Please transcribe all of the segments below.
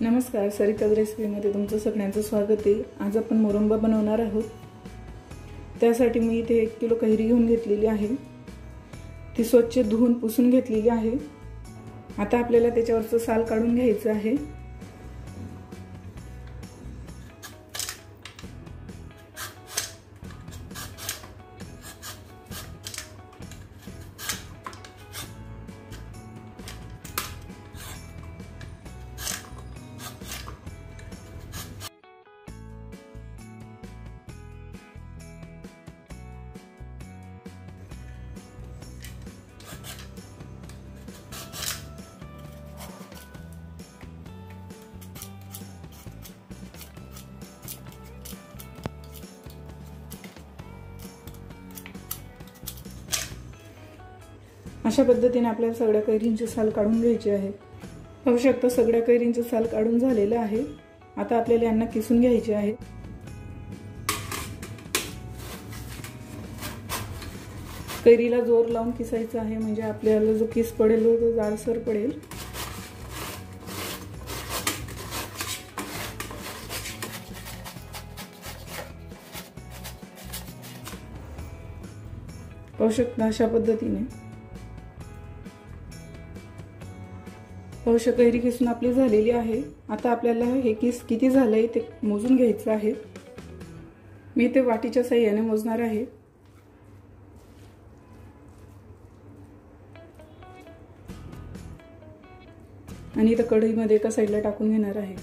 नमस्कार, सरिताज रेसिपीमध्ये तुमचं सगळ्यांचं स्वागत आहे। आज आपण मोरंबा बनवणार आहोत। त्यासाठी मी इथे 1 किलो कैरी घेऊन घेतलेली आहे। ती स्वच्छ धुवून पुसून घेतलेली आहे। आता आपल्याला त्याच्यावरचं साल काढून घ्यायचं आहे। अशा पद्धतीने आपल्याला सगळ्या कैरींचे साल काढून घ्यायचे आहे। पाहू शकता सगळ्या कैरींचे साल काढून झालेले आहे। आता आपल्याला यांना किसून घ्यायचे आहे। कैरीला जोर लावून किसायचा आहे, म्हणजे आपल्याला जो किस पडेल तो जाडसर पडेल। पाहू शकता अशा पद्धतीने कैरी किसून आपली झालेली आहे। आता आपल्याला हे किस किती झालंय ते मोजून घ्यायचं आहे। मी ते वाटीच्या साहाय्याने मोजणार आहे। आणि इथं कढईमध्ये एका साईडला टाकून घेणार आहे।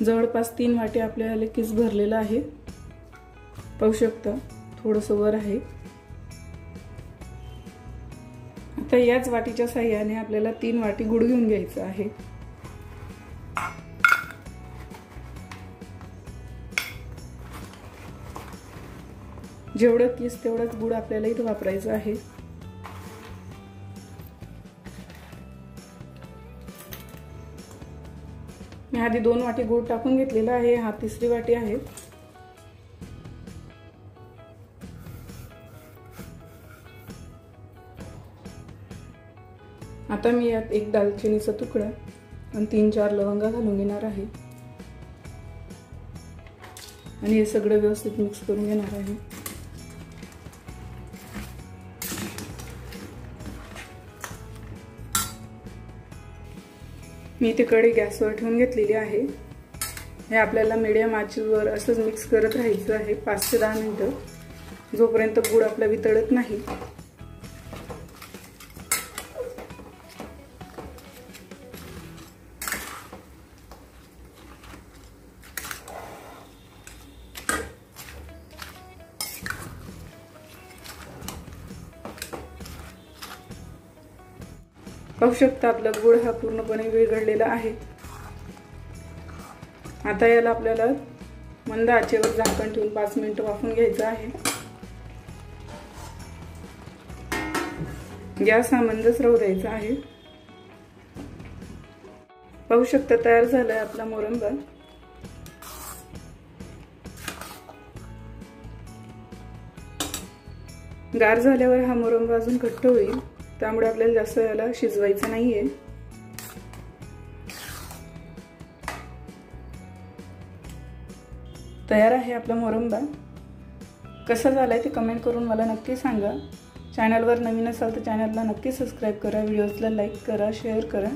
जवळपास 3 वाटी आपल्याला किस भरलेला आहे। पाहू शकता थोडंसं वर आहे। आता याच वाटीच्या साहाय्याने आपल्याला 3 वाटी गुळ घेऊन घ्यायचा आहे। जेवढं किस तेवढाच गुळ आपल्याला इथे वापरायचा आहे। मी आधी 2 वाटी गूळ टाकून घेतलेला आहे। हा 3री वाटी आहे। आता मी यात 1 दालचिनीचा तुकडा आणि 3-4 लवंगा घालून घेणार आहे आणि हे सगळं व्यवस्थित मिक्स करून घेणार आहे। मी इथे कढई गॅसवर ठेवून घेतलेली आहे। हे आपल्याला मीडियम आचेवर असंच मिक्स करत राहायचं आहे 5 ते 10 मिनिटं, जोपर्यंत गूळ आपला वितळत नाही। पाहू शकता आपला गूळ हा पूर्णपणे विरघळलेला आहे। आता याला आपल्याला मंद आचेवर झाकण ठेवून 5 मिनिटं वाफवून घ्यायचं आहे। गॅस हा मंदच राहू द्यायचा आहे। पाहू शकता तयार झालाय आपला मोरंबा। गार झाल्यावर हा मोरंबा अजून घट्ट होईल, त्यामुळे आपल्याला जास्त याला शिजवायचं नाहीये। तयार आहे आपला मोरंबा। कसा झालाय ते कमेंट करून मला नक्की सांगा। चॅनलवर नवीन असाल तर चॅनलला नक्की सबस्क्राइब करा, व्हिडिओजला लाईक करा, शेअर करा।